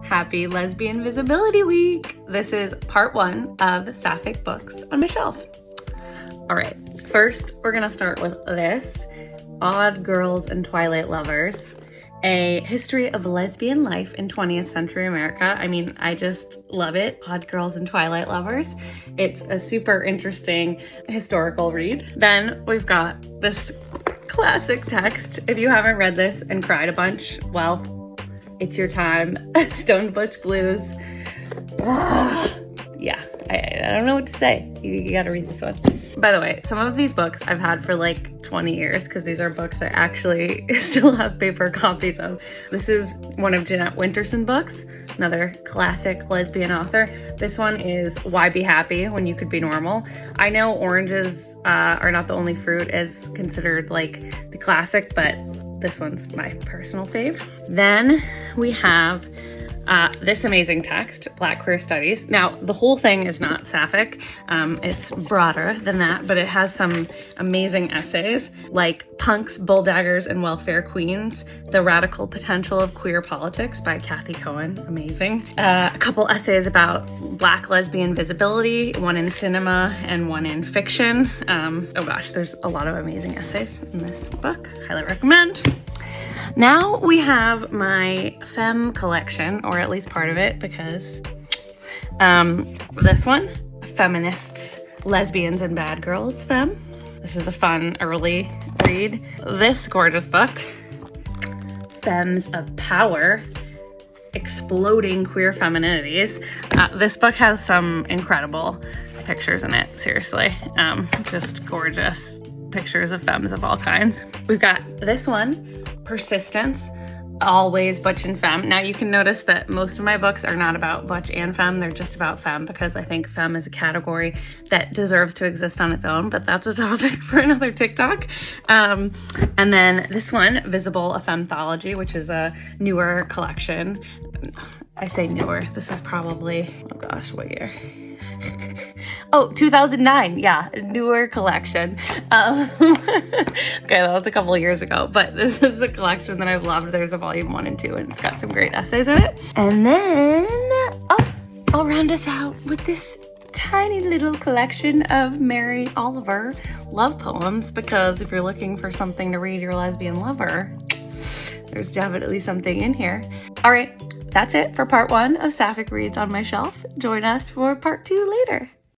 Happy Lesbian Visibility Week! This is part 1 of sapphic books on my shelf. All right, first we're gonna start with this, Odd Girls and Twilight Lovers, a history of lesbian life in 20th century America. I mean, I just love it. Odd Girls and Twilight Lovers. It's a super interesting historical read. Then we've got this classic text. If you haven't read this and cried a bunch, well, it's your time. Stone Butch Blues. Yeah, I don't know what to say. You gotta read this one. By the way, some of these books I've had for like 20 years because these are books I actually still have paper copies of. This is one of Jeanette Winterson's books, another classic lesbian author. This one is Why Be Happy When You Could Be Normal. I know oranges are not the only fruit as considered like the classic, but this one's my personal fave. Then we have this amazing text, Black Queer Studies. Now, the whole thing is not sapphic. It's broader than that, but it has some amazing essays like Punks, Bulldaggers, and Welfare Queens, The Radical Potential of Queer Politics by Kathy Cohen. Amazing. A couple essays about Black lesbian visibility, one in cinema and one in fiction. Oh gosh, there's a lot of amazing essays in this book. Highly recommend. Now we have my femme collection, or at least part of it, because this one, Feminists, Lesbians, and Bad Girls Femme. This is a fun early read. This gorgeous book, Femmes of Power, Exploding Queer Femininities. This book has some incredible pictures in it, seriously. Just gorgeous pictures of femmes of all kinds. We've got this one, Persistence, Always Butch and Femme. Now you can notice that most of my books are not about butch and femme, they're just about femme because I think femme is a category that deserves to exist on its own, but that's a topic for another TikTok. And then this one, Visible, a Femthology, which is a newer collection. I say newer, this is probably, oh gosh, what year? Oh, 2009, yeah, newer collection. Okay, that was a couple of years ago, but this is a collection that I've loved. There's a volume 1 and 2, and it's got some great essays in it. And then, I'll round us out with this tiny little collection of Mary Oliver love poems, because if you're looking for something to read your lesbian lover, there's definitely something in here. All right, that's it for part 1 of Sapphic Reads on my shelf. Join us for part 2 later.